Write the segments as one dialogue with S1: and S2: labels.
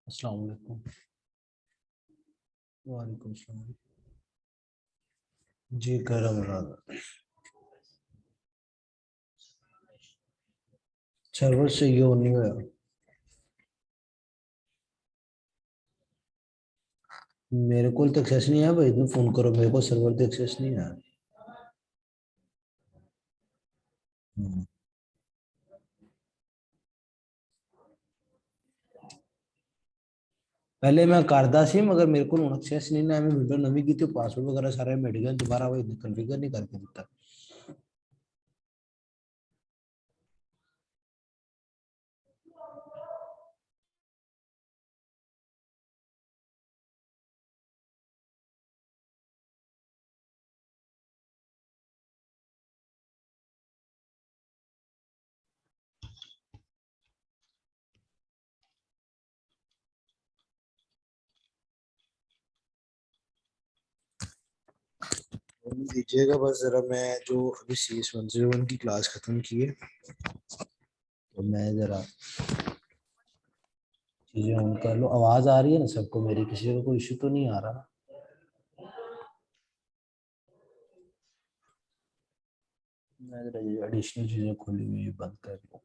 S1: अस्सलाम वालेकुम। वालेकुम सलाम। जी कर रहा हूँ। सर्वर से ये नहीं हुआ। मेरे को तो एक्सेस नहीं है भाई, तुम फोन करो मेरे को, सर्वर तो एक्सेस नहीं है। हम्म। पहले मैं करदा सी मगर मेरे को एक्सेस नहीं ना, मैं विंडो नवी की थी, पासवर्ड वगैरह सारे मिट गए, दोबारा वही कॉन्फ़िगर नहीं करके देता। दीजिएगा बस जरा, मैं जो अभी CS 101 की क्लास खत्म की है तो मैं जरा चीजें ऑन कर लो। आवाज आ रही है ना सबको मेरी? किसी को कोई इशू तो नहीं आ रहा? मैं जरा ये एडिशनल चीजें खोली हुई है, बंद कर लूँ।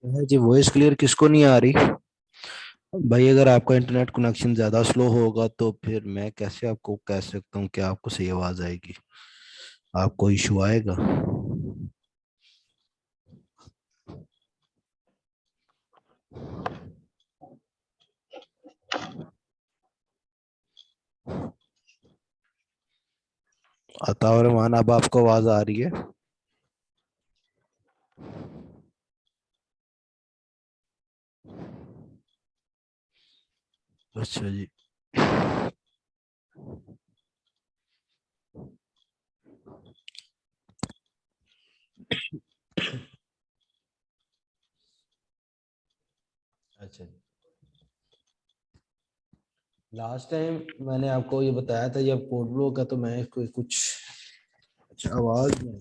S1: जी वॉइस क्लियर किसको नहीं आ रही? भाई अगर आपका इंटरनेट कनेक्शन ज़्यादा स्लो होगा तो फिर मैं कैसे आपको कह सकता हूँ कि आपको सही आवाज़ आएगी? आपको इशू आएगा। अतावर रहमान, अब आपको आवाज़ आ रही है? अच्छा जी। अच्छा जी। लास्ट टाइम मैंने आपको ये बताया था, जब पोर्टब्लो का, तो मैं इसको कुछ अच्छा आवाज़ में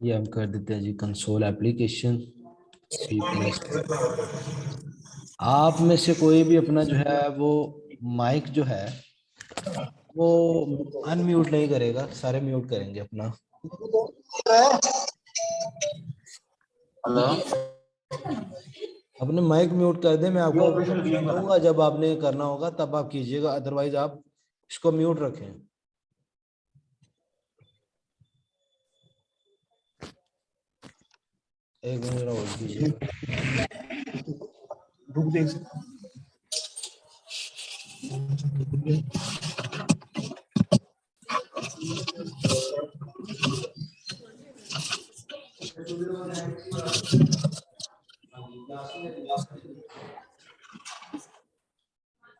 S1: ये हम कर देते हैं जी, कंसोल एप्लीकेशन C++। आप में से कोई भी अपना जो है वो माइक जो है वो अनम्यूट नहीं करेगा, सारे म्यूट करेंगे अपना।
S2: हेलो।
S1: अपने माइक म्यूट कर दे, मैं आपको ऑप्शन दूंगा, जब आपने करना होगा तब आप कीजिएगा, अदरवाइज आप इसको म्यूट रखें। एक मिनट होल्ड कीजिएगा।
S2: रुक दे।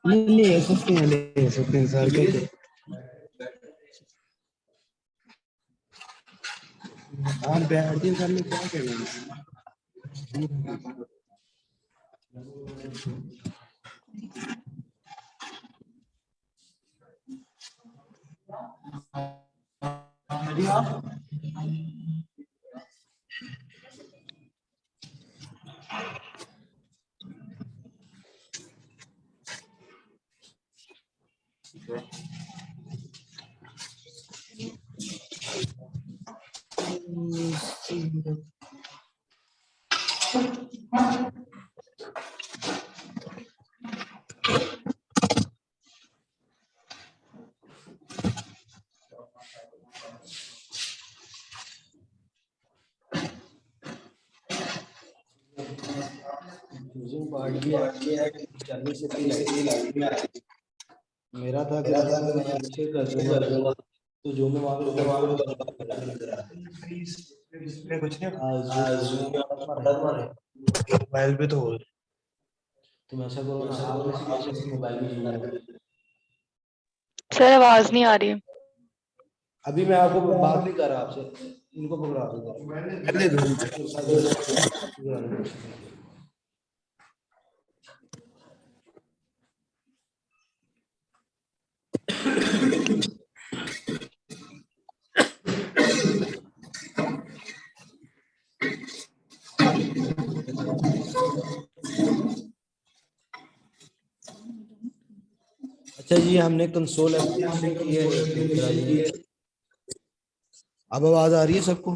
S2: नहीं ले सकते हैं सर के। हाँ बैठ दिन सर में क्या कहना है।
S1: पार्ट ये है कि 40 से 30 मेरा था कि मैं पीछे कर दूंगा, तो जो मैं वहां पे करूंगा
S2: इसमें कुछ नहीं
S1: मोबाइल
S2: मोबाइल पे तो हो
S1: तुम ऐसा करो ना, आप में से किसी के मोबाइल में जूम हो।
S3: सर आवाज नहीं आ रही।
S1: अभी मैं आपको बात नहीं कर रहा आपसे, इनको पकड़ा दो।
S2: दे दो इनको।
S1: अच्छा जी, हमने कंसोल एप्लीकेशन की है, एक मिनट इधर आइए। अब आवाज आ रही है सबको?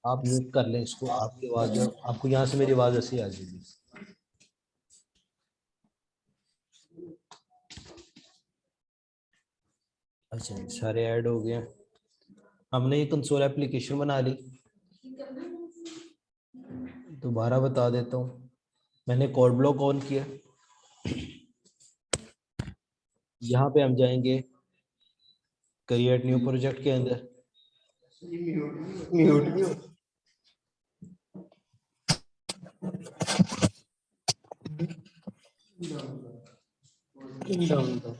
S1: आप म्यूट कर लें इसको, आपकी आवाज, आपको यहाँ से मेरी आवाज ऐसी आ जाएगी। अच्छा जी, सारे ऐड हो गए। हमने ये कंसोल एप्लीकेशन बना ली। दोबारा बता देता हूँ, मैंने कोड ब्लॉक ऑन किया। यहाँ पे हम जाएंगे क्रिएट न्यू प्रोजेक्ट के अंदर।
S2: म्यूट भी हो। डाउन दो।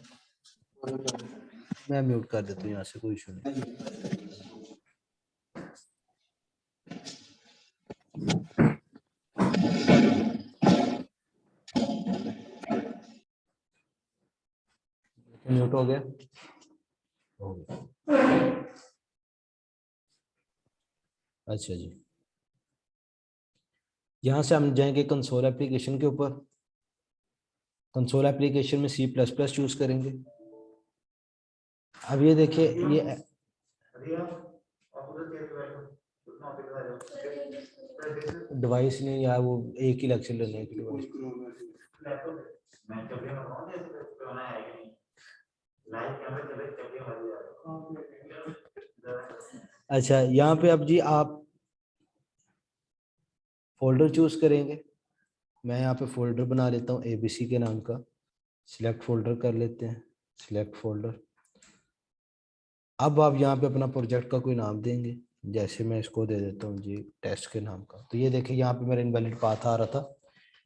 S1: मैं म्यूट कर देता हूँ यहाँ से, कोई इशू नहीं। म्यूट हो गया, हो गया। अच्छा जी, यहाँ से हम जाएंगे कंसोल एप्लीकेशन के ऊपर। कंसोल एप्लीकेशन में C++ चूज करेंगे। अब ये देखिए, ये डिवाइस नहीं यार, वो एक ही लेक्चर लेने के लिए। अच्छा, यहाँ पे अब जी आप फोल्डर चूज करेंगे। मैं यहाँ पे फोल्डर बना लेता हूँ ABC के नाम का। सिलेक्ट फोल्डर कर लेते हैं, सिलेक्ट फोल्डर। अब आप यहाँ पे अपना प्रोजेक्ट का कोई नाम देंगे, जैसे मैं इसको दे देता हूँ जी टेस्ट के नाम का। तो ये देखिए, यहाँ पे मेरा इनवैलिड पाथ आ रहा था,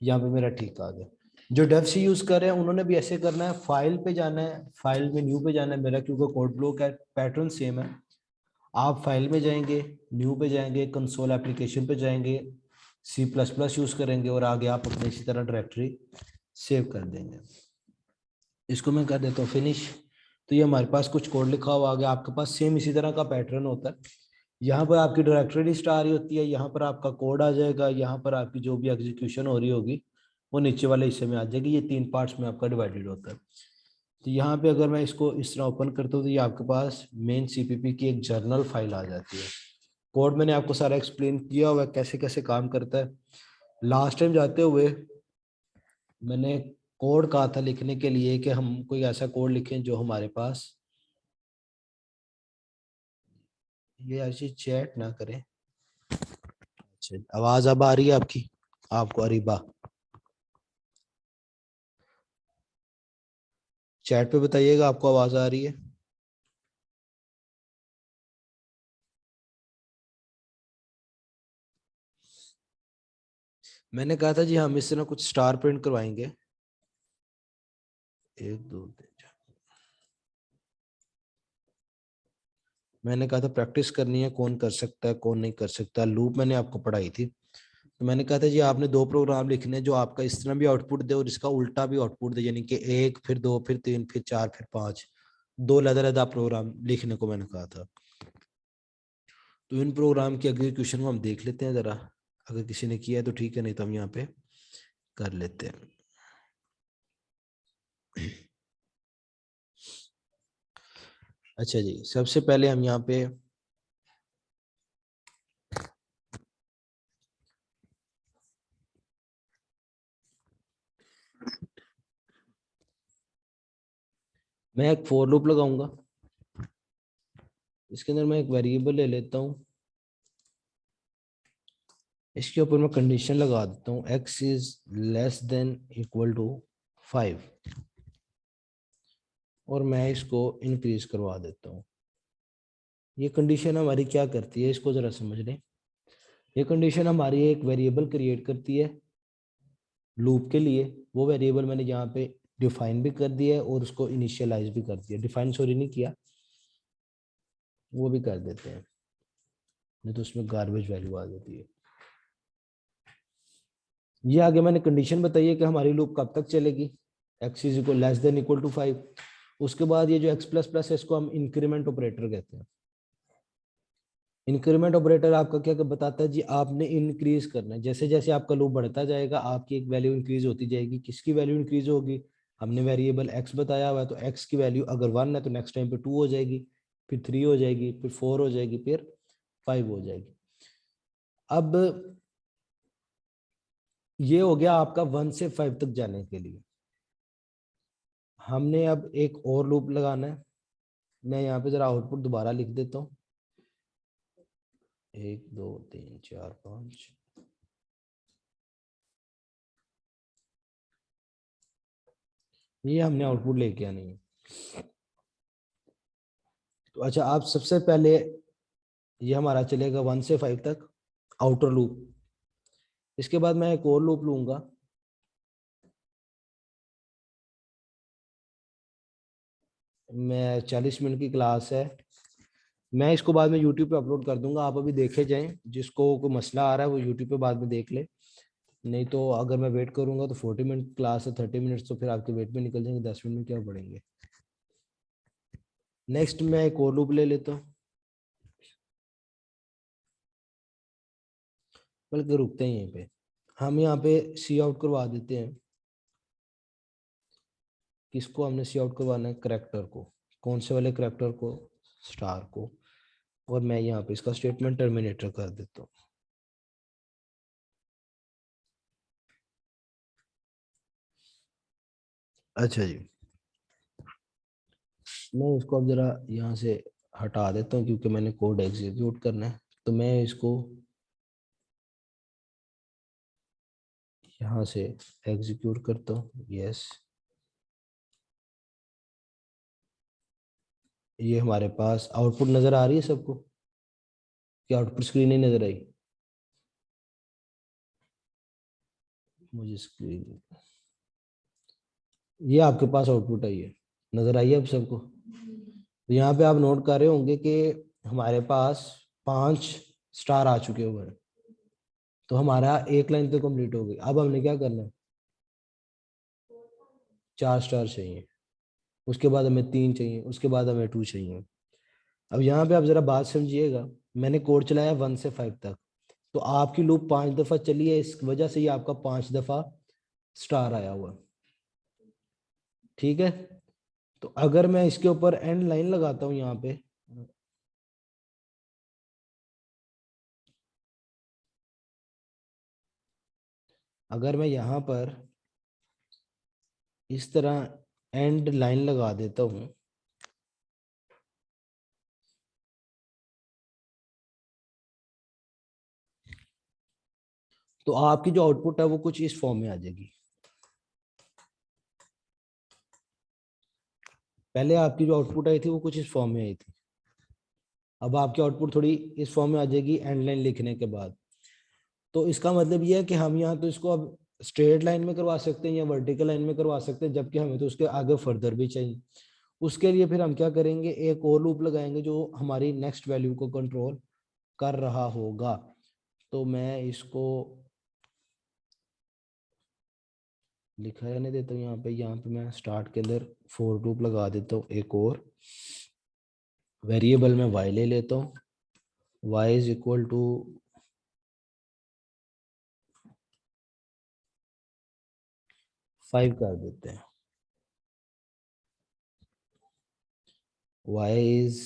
S1: यहाँ पे मेरा ठीक आ गया। जो डेव सी यूज कर रहे हैं उन्होंने भी ऐसे करना है, फाइल पे जाना है, फाइल में न्यू पे जाना है। मेरा क्योंकि कोड ब्लॉक है, पैटर्न सेम है। आप फाइल में जाएंगे, न्यू पे जाएंगे, कंसोल एप्लीकेशन पे जाएंगे, C++ यूज करेंगे और आगे आप अपने इसी तरह डायरेक्टरी सेव कर देंगे। इसको मैं कर देता हूँ फिनिश। तो ये हमारे पास कुछ कोड लिखा हुआ आ गया। आपके पास सेम इसी तरह का पैटर्न होता है। यहाँ पर आपकी डायरेक्टरी लिस्ट आ रही होती है, यहाँ पर आपका कोड आ जाएगा, यहाँ पर आपकी जो भी एग्जीक्यूशन हो रही होगी वो नीचे वाले हिस्से में आ जाएगी। ये 3 पार्ट्स में आपका डिवाइडेड होता है। तो यहाँ पे अगर मैं इसको इस तरह ओपन करता हूँ तो ये आपके पास मेन CPP की एक जर्नल फाइल आ जाती है। कोड मैंने आपको सारा एक्सप्लेन किया हुआ है कैसे कैसे काम करता है। लास्ट टाइम जाते हुए मैंने कोड कहा था लिखने के लिए कि हम कोई ऐसा कोड लिखें जो हमारे पास, ये ऐसी चैट ना करें। अच्छा, आवाज अब आ रही है आपकी, आपको अरीबा? चैट पे बताइएगा आपको आवाज आ रही है। मैंने कहा था जी हम इस तरह कुछ स्टार प्रिंट करवाएंगे, 1 2 3 4। मैंने कहा था प्रैक्टिस करनी है, कौन कर सकता है कौन नहीं कर सकता। लूप मैंने आपको पढ़ाई थी। तो मैंने कहा था जी आपने 2 प्रोग्राम लिखने जो आपका इस तरह भी आउटपुट दे और इसका उल्टा भी आउटपुट दे, यानी कि 1 फिर 2 फिर 3 फिर 4 फिर 5, 2 अलग-अलग प्रोग्राम लिखने को मैंने कहा था। तो इन प्रोग्राम की एग्जीक्यूशन को हम देख लेते हैं जरा। अगर किसी ने किया है तो ठीक है, नहीं तो हम यहाँ पे कर लेते हैं। अच्छा जी, सबसे पहले हम यहाँ पे मैं एक फॉर लूप लगाऊंगा। इसके अंदर मैं एक वेरिएबल ले लेता हूँ, इसके ऊपर मैं कंडीशन लगा देता हूँ x is less than equal to 5 और मैं इसको इंक्रीज करवा देता हूँ। ये कंडीशन हमारी क्या करती है, इसको जरा समझ लें। ये कंडीशन हमारी एक वेरिएबल क्रिएट करती है लूप के लिए। वो वेरिएबल मैंने यहाँ पे डिफाइन भी कर दिया है और उसको इनिशियलाइज भी कर दिया। डिफाइन सॉरी नहीं किया, वो भी कर देते हैं। नहीं तो उसमें गार्बेज वैल्यू आ जाती है। ये आगे मैंने कंडीशन बताई है कि हमारी लूप कब तक चलेगी, x is equal less than equal to 5। उसके बाद ये जो x प्लस प्लस है इसको हम इंक्रीमेंट ऑपरेटर कहते हैं। इंक्रीमेंट ऑपरेटर आपका क्या बताता है जी, आपने इंक्रीज करना है, जैसे जैसे आपका लूप बढ़ता जाएगा आपकी एक वैल्यू इंक्रीज होती जाएगी। किसकी वैल्यू इंक्रीज होगी, हमने वेरिएबल x बताया हुआ है, तो x की वैल्यू अगर 1 है तो नेक्स्ट टाइम पे 2 हो जाएगी, फिर 3 हो जाएगी, फिर 4 हो जाएगी, फिर 5 हो जाएगी। अब ये हो गया आपका 1 से 5 तक जाने के लिए। हमने अब एक और लूप लगाना है। मैं यहाँ पे जरा आउटपुट दोबारा लिख देता हूँ, 1 2 3 4 5। ये हमने आउटपुट लेके आनी है। तो अच्छा, आप सबसे पहले ये हमारा चलेगा 1 से 5 तक आउटर लूप। इसके बाद मैं एक और लूप लूंगा, मैं 40 मिनट की क्लास है, मैं इसको बाद में यूट्यूब पे अपलोड कर दूंगा। आप अभी देखे जाएं, जिसको कोई मसला आ रहा है वो यूट्यूब पे बाद में देख ले। नहीं तो अगर मैं वेट करूंगा तो 40 मिनट क्लास है, 30 मिनट्स तो फिर आपके वेट में निकल जाएंगे, 10 मिनट में क्या पढ़ेंगे। नेक्स्ट मैं एक और लूप ले लेता हूँ, बल्कि रुकते हैं यहीं पे। हम यहाँ पे सी आउट करवा देते हैं। किसको हमने सी आउट करवाना है, करेक्टर को। कौन से वाले करेक्टर को, स्टार को। और मैं यहाँ पे इसका स्टेटमेंट टर्मिनेटर कर देता हूँ। अच्छा जी, मैं इसको अब जरा यहाँ से हटा देता हूँ क्योंकि मैंने कोड एग्जीक्यूट करना है। तो मैं इसको यहाँ से एग्जीक्यूट करता हूँ, यस। ये हमारे पास आउटपुट नजर आ रही है सबको, क्या आउटपुट स्क्रीन नहीं नजर आई मुझे स्क्रीन। ये आपके पास आउटपुट आई है, नजर आई है अब सबको। तो यहाँ पे आप नोट कर रहे होंगे कि हमारे पास 5 स्टार आ चुके हुए हैं। तो हमारा एक लाइन तो कंप्लीट हो गई। अब हमने क्या करना है, 4 स्टार चाहिए, उसके बाद हमें 3 चाहिए, उसके बाद हमें 2 चाहिए। अब यहाँ पे आप जरा बात समझिएगा, मैंने कोड चलाया 1 से 5 तक, तो आपकी लूप 5 दफा चली है, इस वजह से ये आपका 5 दफा स्टार आया हुआ। ठीक है, तो अगर मैं इसके ऊपर एंड लाइन लगाता हूँ यहाँ पे, अगर मैं यहाँ पर इस तरह एंड लाइन लगा देता हूँ, तो आपकी जो आउटपुट है वो कुछ इस फॉर्म में आ जाएगी। पहले आपकी जो आउटपुट आई थी वो कुछ इस फॉर्म में आई थी, अब आपकी आउटपुट थोड़ी इस फॉर्म में आ जाएगी एंड लाइन लिखने के बाद। तो इसका मतलब ये है कि हम यहाँ तो इसको अब स्ट्रेट लाइन में करवा सकते हैं या वर्टिकल लाइन में करवा सकते हैं, जबकि हमें तो उसके आगे फर्दर भी चाहिए। उसके लिए फिर हम क्या करेंगे, एक और लूप लगाएंगे जो हमारी नेक्स्ट वैल्यू को कंट्रोल कर रहा होगा। तो मैं इसको लिखा रहने देता हूँ यहाँ पे मैं स्टार्ट के अंदर फोर लूप लगा देता हूँ एक और। वेरिएबल में y ले लेता हूँ, y इज इक्वल टू 5 कर देते हैं। y is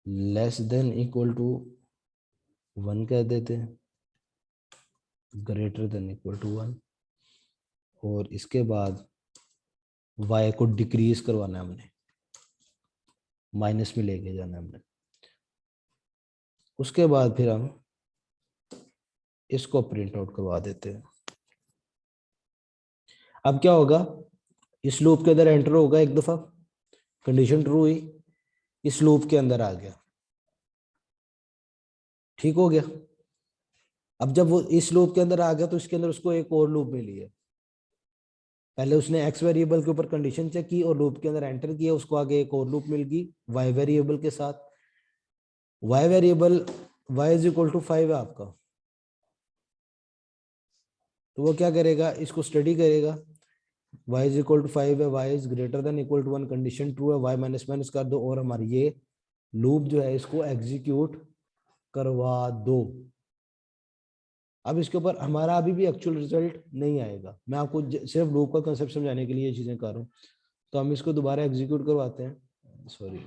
S1: less than equal to 1 कर देते हैं, ग्रेटर देन इक्वल टू 1। और इसके बाद y को डिक्रीज करवाना है हमने, माइनस में लेके जाना है हमने। उसके बाद फिर हम इसको प्रिंट आउट करवा देते हैं। अब क्या होगा, इस लूप के अंदर एंटर होगा एक दफा, कंडीशन ट्रू हुई, इस लूप के अंदर आ गया, ठीक हो गया। अब जब वो इस लूप के अंदर आ गया तो इसके अंदर उसको एक और लूप मिली है। पहले उसने एक्स वेरिएबल के ऊपर कंडीशन चेक की और लूप के अंदर एंटर किया, उसको आगे एक और लूप मिल गई वाई वेरिएबल के साथ। y variable y is equal to 5 है आपका, तो वो क्या करेगा, इसको स्टडी करेगा। y इज इक्वल टू 5 है, y is greater than equal to 1, condition true है, y माइनस माइनस कर दो और हमारी ये लूप जो है इसको एग्जीक्यूट करवा दो। अब इसके ऊपर हमारा अभी भी एक्चुअल रिजल्ट नहीं आएगा, मैं आपको सिर्फ लूप का कंसेप्ट समझाने के लिए ये चीजें कर रहा हूँ। तो हम इसको दोबारा एग्जीक्यूट करवाते हैं। सॉरी,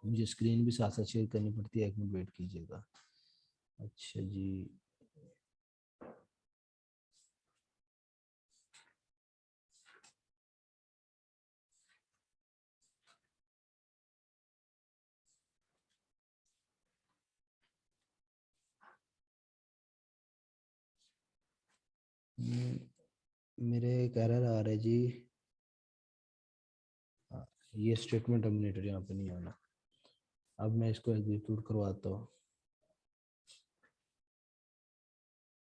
S1: मुझे स्क्रीन भी साथ साथ शेयर करनी पड़ती है, एक मिनट वेट कीजिएगा। अच्छा जी, मेरे एक एरर आ रहा है जी। हाँ, ये स्टेटमेंट टर्मिनेटर यहाँ पे नहीं आना। अब मैं इसको एग्जीक्यूट करवाता हूँ।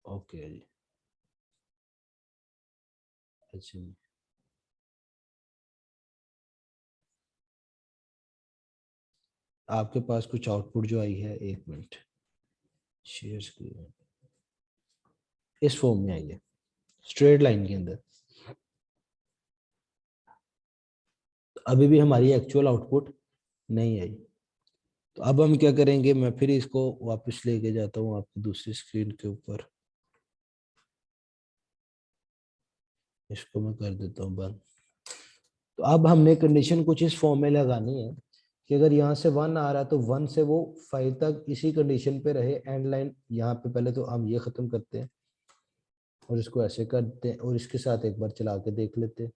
S1: ओके जी, अच्छा जी, आपके पास कुछ आउटपुट जो आई है, एक मिनट, शेयर स्क्रीन, इस फॉर्म में आई है, स्ट्रेट लाइन के अंदर। अभी भी हमारी एक्चुअल आउटपुट नहीं आई। तो अब हम क्या करेंगे, मैं फिर इसको वापस लेके जाता हूँ आपकी दूसरी स्क्रीन के ऊपर। इसको मैं कर देता हूँ बंद। तो अब हमने कंडीशन कुछ इस फॉर्म में लगानी है कि अगर यहाँ से 1 आ रहा है तो 1 से वो 5 तक इसी कंडीशन पे रहे, एंड लाइन यहाँ पे। पहले तो हम ये खत्म करते हैं और इसको ऐसे करते हैं और इसके साथ एक बार चला के देख लेते हैं।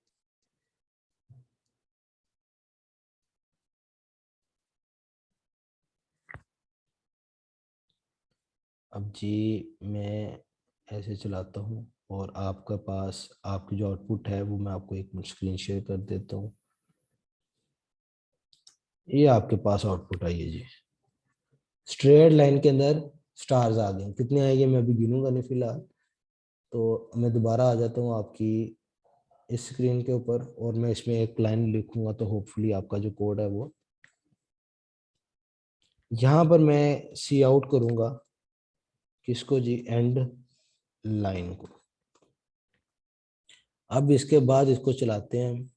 S1: अब जी मैं ऐसे चलाता हूँ और आपका पास आपकी जो आउटपुट है वो मैं आपको एक मिनट स्क्रीन शेयर कर देता हूँ। ये आपके पास आउटपुट आई है जी, स्ट्रेट लाइन के अंदर स्टार्स आ गए। कितने आएंगे मैं अभी गिनूंगा नहीं फिलहाल। तो मैं दोबारा आ जाता हूँ आपकी इस स्क्रीन के ऊपर और मैं इसमें एक लाइन लिखूंगा, तो होपफुली आपका जो कोड है वो यहाँ पर मैं सी आउट करूंगा। किसको जी, एंड लाइन को। अब इसके बाद इसको चलाते हैं हम।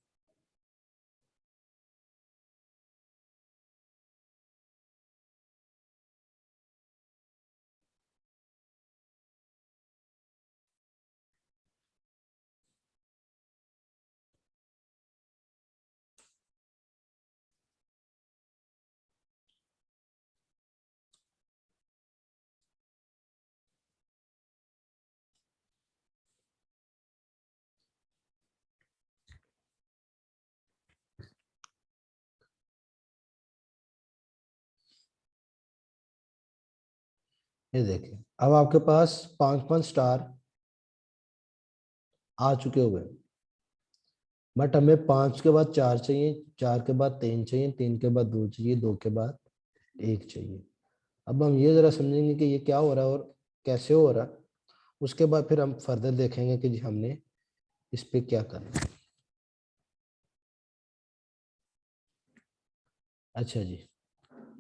S1: ये देखिए, अब आपके पास 5 5 स्टार आ चुके हुए, बट हमें 5 के बाद 4 चाहिए, 4 के बाद 3 चाहिए, 3 के बाद 2 चाहिए, 2 के बाद 1 चाहिए। अब हम ये जरा समझेंगे कि ये क्या हो रहा है और कैसे हो रहा है। उसके बाद फिर हम फर्दर देखेंगे कि जी हमने इस पे क्या करना है। अच्छा जी,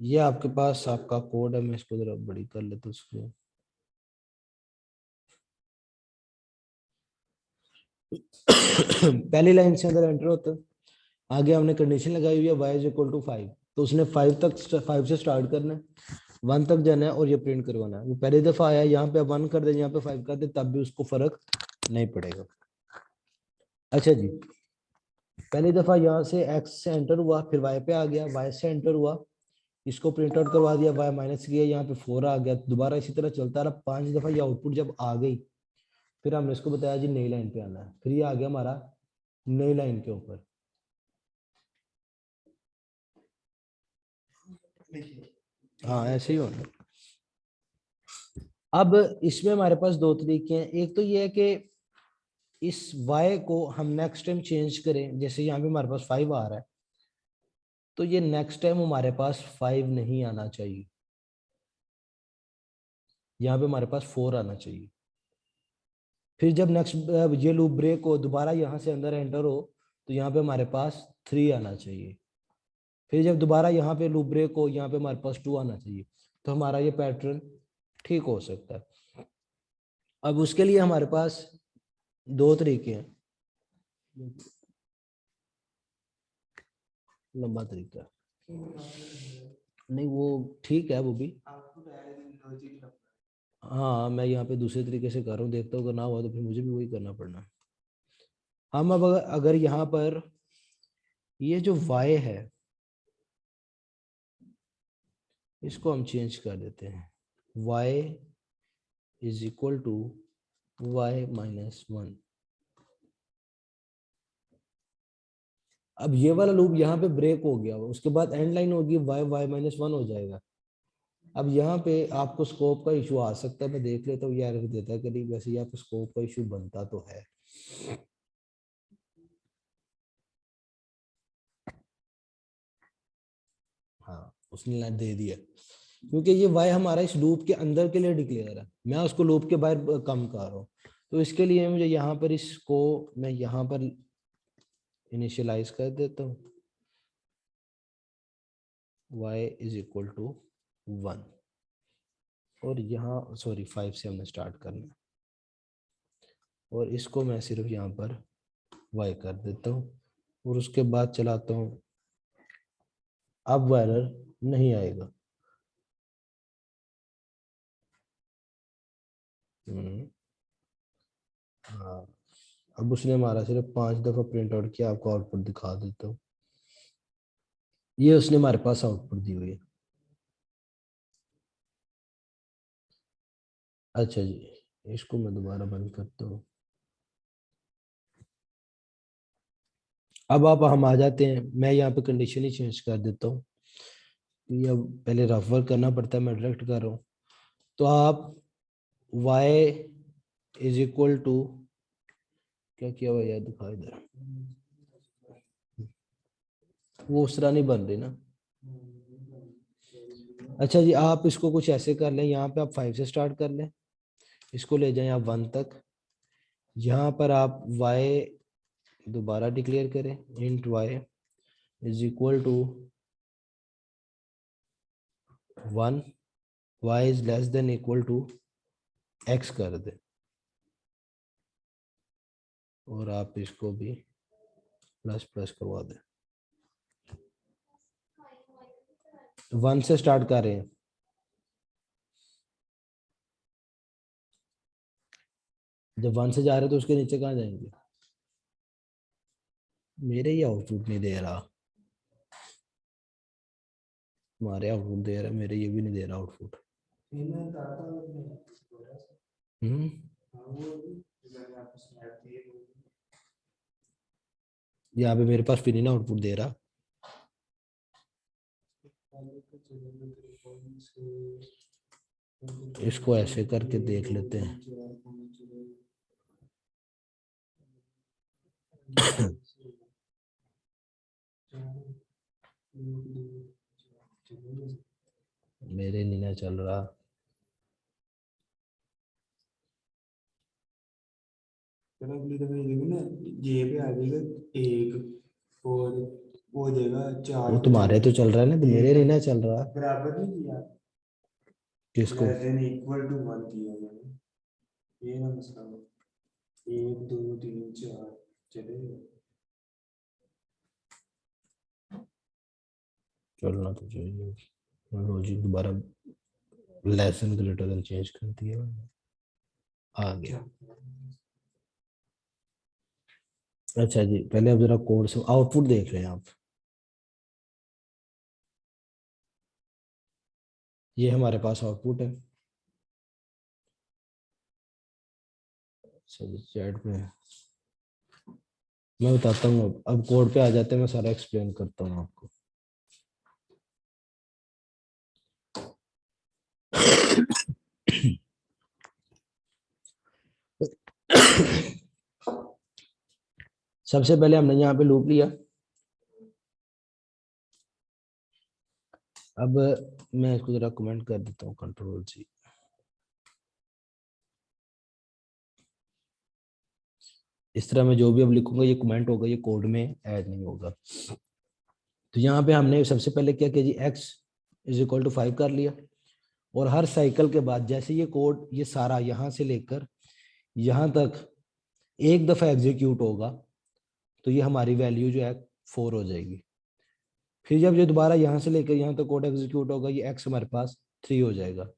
S1: ये आपके पास आपका कोड है, मैं इसको जरा बड़ी कर लेता हूँ स्क्रीन। पहली लाइन से अगर एंटर होता है, आगे हमने कंडीशन लगाई हुई है y इज इक्वल टू 5, तो उसने 5 से स्टार्ट करना है, 1 तक जाना है और ये प्रिंट करवाना है। वो पहली दफा आया, यहाँ पे 1 कर दे, यहाँ पे 5 कर दे, तब भी उसको फर्क नहीं पड़ेगा। अच्छा जी, पहली दफा यहाँ से x से एंटर हुआ, फिर y पे आ गया, y से एंटर हुआ, इसको प्रिंट आउट करवा दिया, y माइनस किया, यहाँ पे 4 आ गया, दोबारा इसी तरह चलता रहा। 5 दफा ये आउटपुट जब आ गई, फिर हमने इसको बताया जी नई लाइन पे आना है, फिर ये आ गया हमारा नई लाइन के ऊपर। हाँ ऐसे ही होना। अब इसमें हमारे पास दो तरीके हैं। एक तो ये है कि इस y को हम नेक्स्ट टाइम चेंज करें, जैसे यहाँ पे हमारे पास 5 आ रहा है, तो ये नेक्स्ट टाइम हमारे पास 5 नहीं आना चाहिए, यहाँ पे हमारे पास 4 आना चाहिए। फिर जब नेक्स्ट ये लूप ब्रेक हो, दोबारा यहाँ से अंदर एंटर हो, तो यहाँ पे हमारे पास 3 आना चाहिए। फिर जब दोबारा यहाँ पे लूप ब्रेक हो, यहाँ पे हमारे पास 2 आना चाहिए, तो हमारा ये पैटर्न ठीक हो सकता है। अब उसके लिए हमारे पास 2 तरीके हैं, लंबा तरीका नहीं, वो ठीक है वो भी। हाँ मैं यहाँ पे दूसरे तरीके से कर रहा हूँ, देखता हूँ अगर ना हुआ तो फिर मुझे भी वही करना पड़ना। हम अब अगर यहाँ पर ये जो y है इसको हम चेंज कर देते हैं, y is equal to y minus 1। अब ये वाला लूप यहाँ पे ब्रेक हो गया, उसके बाद एंड लाइन होगी y माइनस 1 हो जाएगा। अब यहाँ पे आपको स्कोप का इशू आ सकता है, मैं देख लेता हूँ ये एरर देता है कि नहीं। वैसे यहाँ पे स्कोप का इशू बनता तो है। हाँ उसने लाइन दे दिया, क्योंकि ये y हमारा इस लूप के अंदर के लिए डिक्लेयर है, मैं उसको लूप के बाहर कम कर रहा हूँ। तो इसके लिए मुझे यहाँ पर इसको मैं यहाँ पर इनिशियलाइज कर देता हूँ, y इज इक्वल टू 1, और यहाँ सॉरी 5 से हमने स्टार्ट करना है, और इसको मैं सिर्फ यहाँ पर y कर देता हूँ, और उसके बाद चलाता हूँ। अब वो एरर नहीं आएगा। हाँ अब उसने हमारा सिर्फ 5 दफा प्रिंट आउट किया, आपको आउटपुट दिखा देता हूँ। ये उसने हमारे पास आउटपुट दी हुई है। अच्छा जी, इसको मैं दोबारा बंद करता हूँ। अब आप हम आ जाते हैं, मैं यहाँ पे कंडीशन ही चेंज कर देता हूँ, ये अब पहले रफ वर्क करना पड़ता है, मैं डायरेक्ट कर रहा हूँ। तो आप y इज इक्वल टू क्या किया हुआ यार, दिखा इधर, वो उस तरह नहीं बन रही ना। अच्छा जी, आप इसको कुछ ऐसे कर लें, यहाँ पे आप 5 से स्टार्ट कर लें, इसको ले जाएं आप 1 तक। यहाँ पर आप y दोबारा डिक्लेयर करें, इंट y is equal to 1, y is less than equal to x कर दें, और आप इसको भी प्लस प्लस करवा दें। 1 से स्टार्ट कर रहे हैं, जब 1 से जा रहे हैं तो उसके नीचे कहाँ जाएंगे। मेरे ही आउटपुट नहीं दे रहा, हमारे आउटपुट दे रहा है, मेरे ये भी नहीं दे रहा आउटपुट। हम्म यहाँ पे मेरे पास फिर नहीं ना आउटपुट दे रहा। इसको ऐसे करके देख लेते हैं। मेरे नहीं ना चल रहा।
S2: अगली दफा ये देखो ना, ये पे आ जाएगा एक, और वो हो जाएगा 4
S1: वो
S2: पे
S1: तुम्हारे
S2: चलेगा।
S1: तो चल रहा है ना, तो मेरे नहीं ना चल रहा।
S2: बराबर नहीं किया,
S1: किसको?
S2: लेस देन इक्वल टू 1 किया मैंने, ये ना मसला हो। 1 2 3 4 चलेगा।
S1: चलना तो चाहिए। लॉजिक दोबारा लेसन ग्रेटर देन चेंज कर दिया, आ गया। अच्छा जी, पहले अब जरा कोड से आउटपुट देख रहे हैं आप। ये हमारे पास आउटपुट है। अच्छा जी, चैट में मैं बताता हूँ। अब कोड पे आ जाते हैं, मैं सारा एक्सप्लेन करता हूँ आपको। सबसे पहले हमने यहाँ पे लूप लिया। अब मैं इसको जरा कमेंट कर देता हूँ, कंट्रोल सी। इस तरह मैं जो भी अब लिखूंगा ये कमेंट होगा, ये कोड में ऐड नहीं होगा। तो यहाँ पे हमने सबसे पहले क्या किया जी, x इज इक्वल टू 5 कर लिया, और हर साइकिल के बाद जैसे ये कोड ये सारा यहाँ से लेकर यहाँ तक एक दफा एग्जीक्यूट होगा तो ये हमारी वैल्यू जो है 4 हो जाएगी। फिर जब ये दोबारा यहाँ से लेकर यहाँ तक कोड एग्जीक्यूट होगा, ये x हमारे पास 3 हो जाएगा।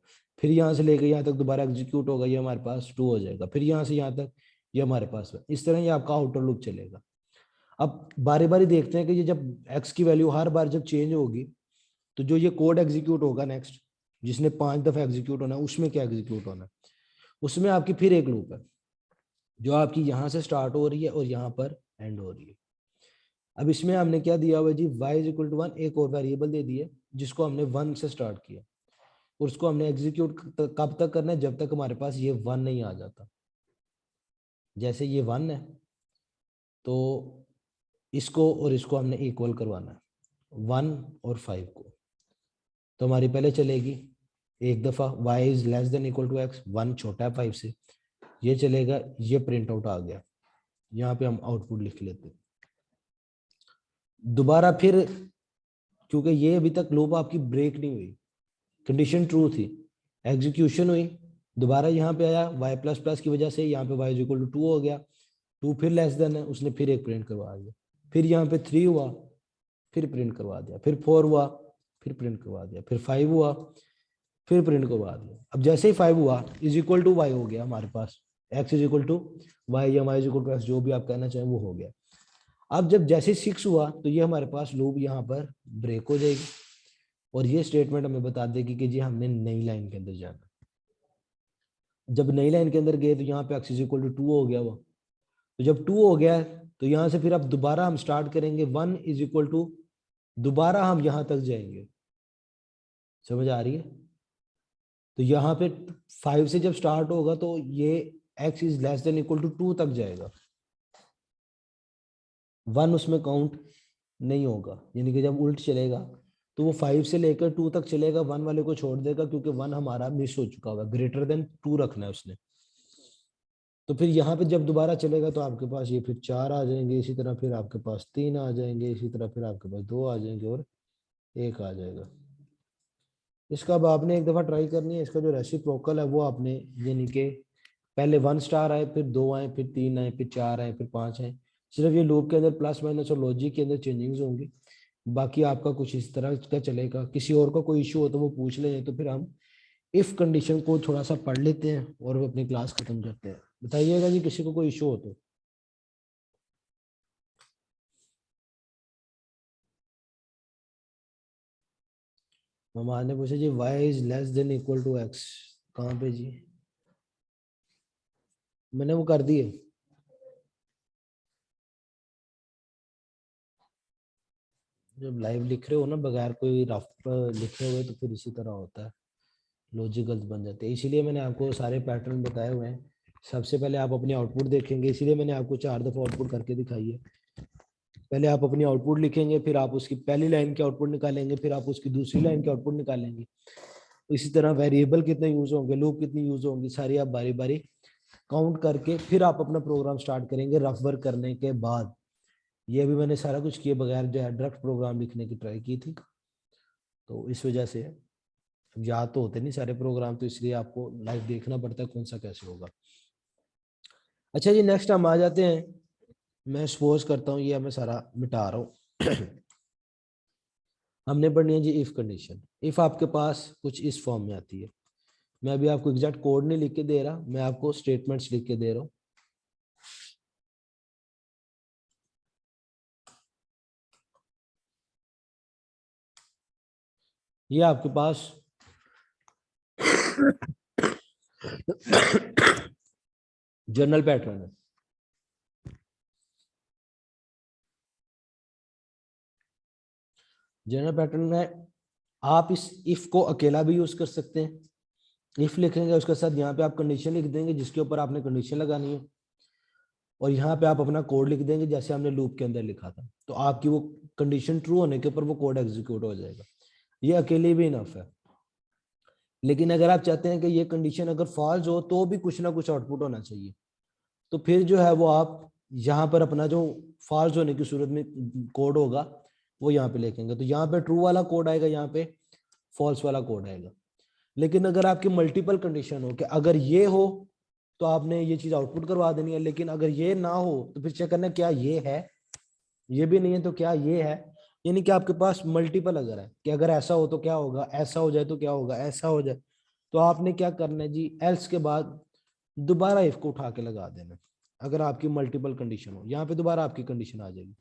S1: फिर यहाँ से लेकर यहाँ तक दोबारा एग्जीक्यूट होगा, ये हमारे पास 2 हो जाएगा। फिर यहाँ से यहाँ तक ये हमारे पास है। इस तरह ये आपका आउटर लूप चलेगा। अब बारी बारी देखते हैं कि ये जब x की वैल्यू हर बार जब चेंज होगी तो जो ये कोड एग्जीक्यूट होगा नेक्स्ट, जिसने 5 दफा एग्जीक्यूट होना है, उसमें क्या एग्जीक्यूट होना है, उसमें आपकी फिर एक लूप है जो आपकी यहाँ से स्टार्ट हो रही है और यहाँ पर एंड हो रही है। अब इसमें हमने क्या दिया हुआ है जी, y इज इक्वल टू 1, एक और वेरिएबल दे दिए जिसको हमने 1 से स्टार्ट किया, और उसको हमने एग्जीक्यूट कब तक करना है, जब तक हमारे पास ये 1 नहीं आ जाता। जैसे ये 1 है तो इसको और इसको हमने इक्वल करवाना है, 1 और 5 को। तो हमारी पहले चलेगी एक दफा y is less than equal to x, 1 छोटा है 5 से, ये चलेगा, ये प्रिंट आउट आ गया। यहाँ पे हम आउटपुट लिख लेते हैं। दोबारा फिर क्योंकि ये अभी तक लूप आपकी ब्रेक नहीं हुई, कंडीशन ट्रू थी, एग्जीक्यूशन हुई, दोबारा यहाँ पे आया y प्लस प्लस की वजह से, यहाँ पे y इज इक्वल टू 2 हो गया, 2 फिर लेस देन है, उसने फिर एक प्रिंट करवा दिया। फिर यहाँ पे 3 हुआ, फिर प्रिंट करवा दिया। फिर 4 हुआ, फिर प्रिंट करवा दिया। फिर 5 हुआ, फिर प्रिंट करवा दिया। अब जैसे ही 5 हुआ इज इक्वल टू y हो गया हमारे पास, x is equal to y या y is equal to x, जो भी आप कहना चाहें वो हो गया। अब जब जैसे 6 हुआ तो ये हमारे पास लूप यहाँ पर ब्रेक हो जाएगी, और ये स्टेटमेंट हमें बता देगी कि जी हमने नई लाइन के अंदर जाना। जब नई लाइन के अंदर गए तो यहाँ पे x इज इक्वल टू 2 हो गया वो। तो जब 2 हो गया तो यहाँ से फिर अब दोबारा हम स्टार्ट करेंगे, 1 इज इक्वल टू, दोबारा हम यहाँ तक जाएंगे। समझ आ रही है? तो यहाँ पे 5 से जब स्टार्ट होगा तो ये x is less than equal to 2 तक जाएगा, 1 उसमें काउंट नहीं होगा, यानी कि जब उल्ट चलेगा तो वो 5 से लेकर 2 तक चलेगा, 1 वाले को छोड़ देगा क्योंकि 1 हमारा मिस हो चुका होगा, ग्रेटर देन 2 रखना है उसने। तो फिर यहाँ पे जब दोबारा चलेगा तो आपके पास ये फिर 4 आ जाएंगे, इसी तरह फिर आपके पास 3 आ जाएंगे, इसी तरह फिर आपके पास 2 आ जाएंगे और 1 आ जाएगा। इसका अब आपने एक दफा ट्राई करनी है, इसका जो रेसिप्रोकल है वो आपने, यानी कि पहले 1 स्टार आए, फिर 2 आए, फिर 3 आए, फिर 4 आए, फिर 5 आए। सिर्फ ये लूप के अंदर प्लस माइनस और लॉजिक के अंदर चेंजिंग्स होंगी, बाकी आपका कुछ इस तरह का चलेगा। किसी और का कोई इशू हो तो वो पूछ लें, तो फिर हम इफ कंडीशन को थोड़ा सा पढ़ लेते हैं और अपनी क्लास खत्म करते हैं। बताइएगा जी किसी को कोई इशू हो तो। मामा ने पूछा जी y is less than equal to x, कहाँ पे जी? मैंने वो कर दिए। जब लाइव लिख रहे हो ना बगैर कोई रफ लिखे हुए तो फिर इसी तरह होता है, लॉजिक गलत बन जाते हैं। इसीलिए मैंने आपको सारे पैटर्न बताए हुए हैं। सबसे पहले आप अपनी आउटपुट देखेंगे, इसीलिए मैंने आपको 4 दफा आउटपुट करके दिखाई है। पहले आप अपनी आउटपुट लिखेंगे, फिर आप उसकी पहली लाइन की आउटपुट निकालेंगे, फिर आप उसकी दूसरी लाइन की आउटपुट निकालेंगे। इसी तरह वेरिएबल कितने यूज होंगे, लूप कितनी यूज होंगी, सारी आप बारी बारी काउंट करके फिर आप अपना प्रोग्राम स्टार्ट करेंगे रफ वर्क करने के बाद। ये अभी मैंने सारा कुछ किए बगैर जो है डायरेक्ट प्रोग्राम लिखने की ट्राई की थी, तो इस वजह से अब याद तो होते नहीं सारे प्रोग्राम, तो इसलिए आपको लाइव देखना पड़ता है कौन सा कैसे होगा। अच्छा जी नेक्स्ट हम आ जाते हैं, मैं सपोज करता हूँ ये मैं सारा मिटा रहा हूँ। हमने पढ़नी है जी इफ कंडीशन। इफ आपके पास कुछ इस फॉर्म में आती है, मैं अभी आपको एग्जैक्ट कोड नहीं लिख के दे रहा, मैं आपको स्टेटमेंट्स लिख के दे रहा हूँ। ये आपके पास जनरल पैटर्न है। जनरल पैटर्न है, आप इस इफ को अकेला भी यूज कर सकते हैं। इफ लिखेंगे उसके साथ यहाँ पे आप कंडीशन लिख देंगे जिसके ऊपर आपने कंडीशन लगानी है, और यहाँ पे आप अपना कोड लिख देंगे जैसे हमने लूप के अंदर लिखा था। तो आपकी वो कंडीशन ट्रू होने के ऊपर वो कोड एग्जीक्यूट हो जाएगा। ये अकेले भी इनफ है। लेकिन अगर आप चाहते हैं कि ये कंडीशन अगर फॉल्स हो तो भी कुछ ना कुछ आउटपुट होना चाहिए, तो फिर जो है वो आप यहाँ पर अपना जो फॉल्स होने की सूरत में कोड होगा वो यहाँ पे लिखेंगे, तो यहाँ पे ट्रू वाला कोड आएगा, यहाँ पे फॉल्स वाला कोड आएगा। लेकिन अगर आपकी मल्टीपल कंडीशन हो कि अगर ये हो तो आपने ये चीज आउटपुट करवा देनी है, लेकिन अगर ये ना हो तो फिर चेक करना क्या ये है, ये भी नहीं है तो क्या ये है। यानी कि आपके पास मल्टीपल अगर है कि अगर ऐसा हो तो क्या होगा, ऐसा हो जाए तो क्या होगा, ऐसा हो जाए, तो आपने क्या करना है जी, एल्स के बाद दोबारा इफ को उठा के लगा देना। अगर आपकी मल्टीपल कंडीशन हो, यहाँ पे दोबारा आपकी कंडीशन आ जाएगी।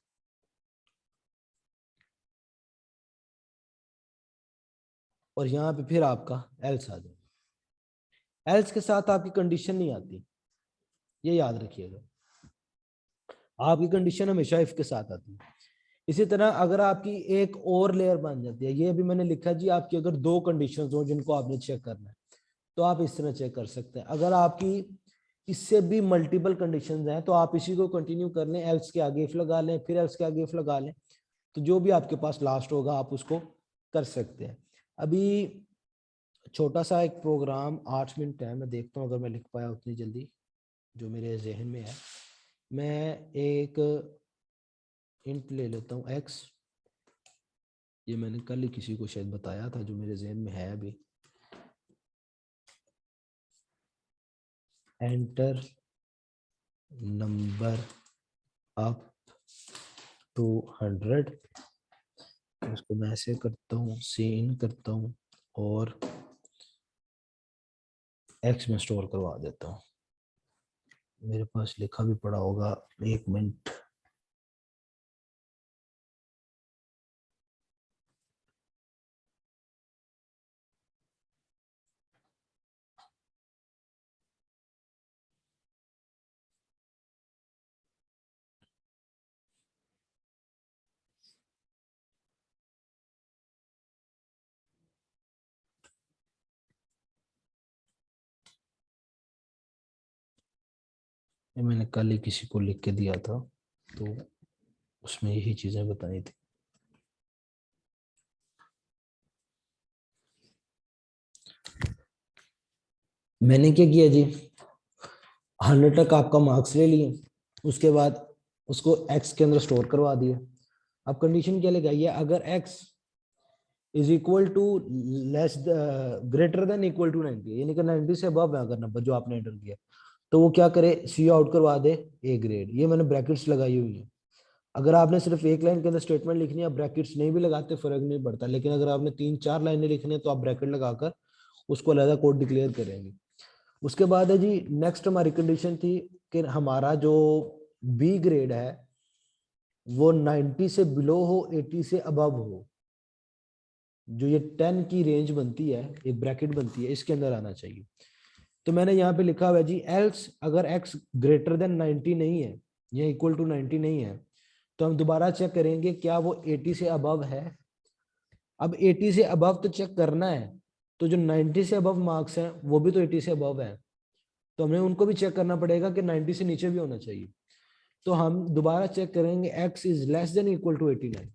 S1: और यहाँ पे फिर आपका एल्स आ जाएगा। एल्स के साथ आपकी कंडीशन नहीं आती, ये याद रखिएगा, आपकी कंडीशन हमेशा इफ के साथ आती है। इसी तरह अगर आपकी एक और लेयर बन जाती है, ये भी मैंने लिखा जी, आपकी अगर दो कंडीशन हो जिनको आपने चेक करना है तो आप इस तरह चेक कर सकते हैं। अगर आपकी इससे भी मल्टीपल कंडीशंस हैं तो आप इसी को कंटिन्यू कर लें, एल्स के आगे इफ लगा लें, फिर एल्स के आगे इफ लगा लें, तो जो भी आपके पास लास्ट होगा आप उसको कर सकते हैं। अभी छोटा सा एक प्रोग्राम 8 मिनट है, मैं देखता हूँ अगर मैं लिख पाया उतनी जल्दी जो मेरे जहन में है। मैं एक इंट ले लेता हूँ एक्स, ये मैंने कल ही किसी को शायद बताया था जो मेरे जहन में है अभी। एंटर नंबर अप टू 100, इसको मैं ऐसे करता हूँ, सीन करता हूँ और एक्स में स्टोर करवा देता हूँ। मेरे पास लिखा भी पड़ा होगा, 1 मिनट। ये मैंने कल ही किसी को लिख के दिया था, तो उसमें यही चीजें बताई थी। मैंने क्या किया जी, 100 तक आपका मार्क्स ले लिए, उसके बाद उसको एक्स के अंदर स्टोर करवा दिया। अब कंडीशन क्या लगाई है, अगर x is equal to less greater than equal to 90, यानी कि 90 से अबव है अगर नंबर जो आपने एंटर किया, तो वो क्या करे, सी आउट करवा दे ए ग्रेड। ये मैंने ब्रैकेट्स लगाई हुई है। अगर आपने सिर्फ एक लाइन के अंदर स्टेटमेंट लिखनी है, आप ब्रैकेट्स नहीं भी लगाते फर्क नहीं पड़ता, लेकिन अगर आपने 3-4 लाइनें लिखनी है तो आप ब्रैकेट लगाकर उसको अलग कोड डिक्लेयर करेंगे। उसके बाद है जी, नेक्स्ट हमारी कंडीशन थी कि हमारा जो बी ग्रेड है वो 90 से बिलो हो, 80 से अबव हो। जो ये 10 की रेंज बनती है, एक ब्रैकेट बनती है, इसके अंदर आना चाहिए। तो मैंने यहाँ पे लिखा हुआ है जी, एल्स अगर x ग्रेटर देन 90 नहीं है या इक्वल टू 90 नहीं है, तो हम दोबारा चेक करेंगे क्या वो 80 से अबव है। अब 80 से अबव तो चेक करना है, तो जो 90 से अबव मार्क्स हैं वो भी तो 80 से अबव है, तो हमें उनको भी चेक करना पड़ेगा कि 90 से नीचे भी होना चाहिए। तो हम दोबारा चेक करेंगे x is less than equal to 89।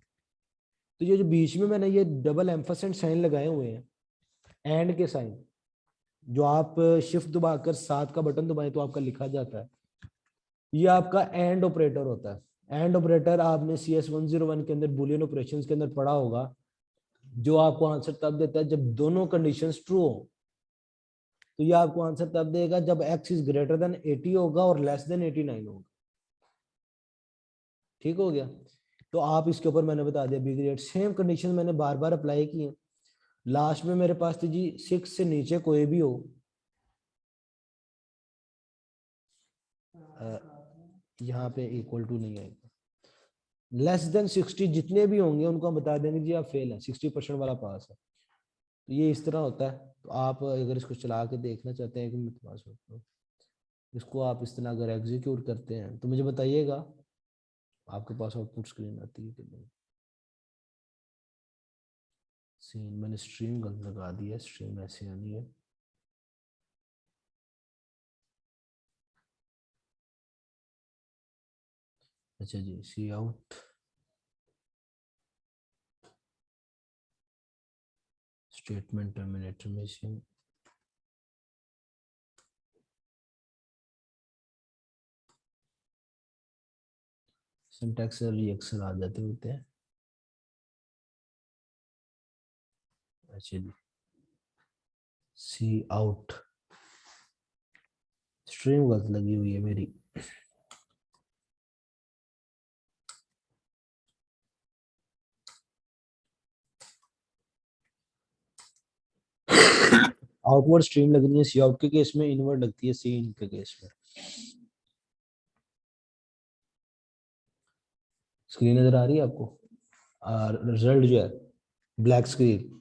S1: तो ये जो बीच में मैंने ये डबल एम्फरसेंट साइन लगाए हुए हैं, एंड के साइन, जो आप शिफ्ट दबाकर 7 का बटन दबाएं तो आपका लिखा जाता है, ये आपका एंड ऑपरेटर होता है। एंड ऑपरेटर आपने CS 101 के अंदर बुलियन ऑपरेशंस के अंदर पढ़ा होगा, जो आपको आंसर तब देता है जब दोनों कंडीशंस ट्रू हो। तो ये आपको आंसर तब देगा जब x इज ग्रेटर देन 80 होगा और लेस देन 89 होगा। ठीक हो गया। तो आप इसके ऊपर मैंने बता दिया बी ग्रेड, सेम कंडीशन मैंने बार बार अप्लाई की है। लास्ट में मेरे पास थी जी 6 से नीचे कोई भी हो, यहाँ पे इक्वल टू नहीं आएगा, लेस देन 60 जितने भी होंगे उनको हम बता देंगे जी आप फेल हैं, 60% वाला पास है। तो ये इस तरह होता है। तो आप अगर इसको चला के देखना चाहते हैं कि मैं पास होता हूँ, इसको आप इस तरह अगर एग्जीक्यूट करते हैं तो मुझे बताइएगा आपके पास आउटपुट स्क्रीन आती है कि नहीं। सीन मैंने स्ट्रीम गलत लगा दी है, स्ट्रीम ऐसे आनी है। अच्छा जी, cout statement terminator missing, syntax error अक्सर आ जाते होते हैं। अच्छा जी, सी आउट, स्ट्रीम गलत लगी हुई है मेरी। आउटवर्ड स्ट्रीम लगनी है सी आउट के केस में, इनवर्ड लगती है सी इन के केस में। स्क्रीन नजर आ रही है आपको? और रिजल्ट जो है ब्लैक स्क्रीन,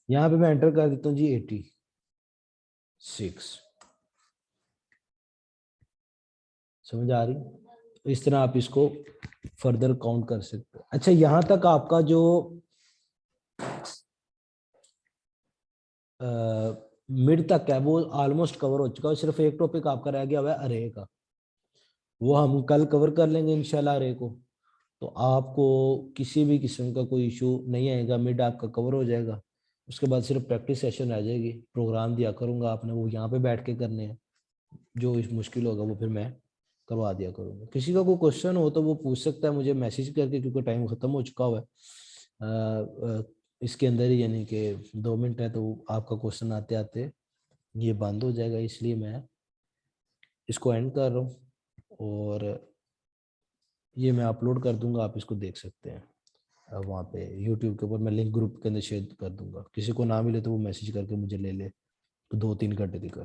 S1: यहाँ पे मैं एंटर कर देता हूँ जी 86। समझ आ रही? तो इस तरह आप इसको फर्दर काउंट कर सकते हो। अच्छा, यहाँ तक आपका जो मिड तक है वो ऑलमोस्ट कवर हो चुका है, सिर्फ एक टॉपिक आपका रह गया हुआ है अरे का, वो हम कल कवर कर लेंगे इंशाल्लाह अरे को। तो आपको किसी भी किस्म का कोई इशू नहीं आएगा, मिड आपका कवर हो जाएगा। उसके बाद सिर्फ प्रैक्टिस सेशन रह जाएगी, प्रोग्राम दिया करूंगा आपने, वो यहाँ पे बैठ के करने हैं। जो इस मुश्किल होगा वो फिर मैं करवा दिया करूंगा। किसी का कोई क्वेश्चन हो तो वो पूछ सकता है मुझे मैसेज करके, क्योंकि टाइम खत्म हो चुका हुआ है। इसके अंदर ही यानी कि 2 मिनट है, तो आपका क्वेश्चन आते आते ये बंद हो जाएगा, इसलिए मैं इसको एंड कर रहा हूँ। और ये मैं अपलोड कर दूंगा, आप इसको देख सकते हैं। अब वहाँ पे यूट्यूब के ऊपर मैं लिंक ग्रुप के अंदर शेयर कर दूंगा, किसी को ना मिले तो वो मैसेज करके मुझे ले ले, तो 2-3 घंटे की कर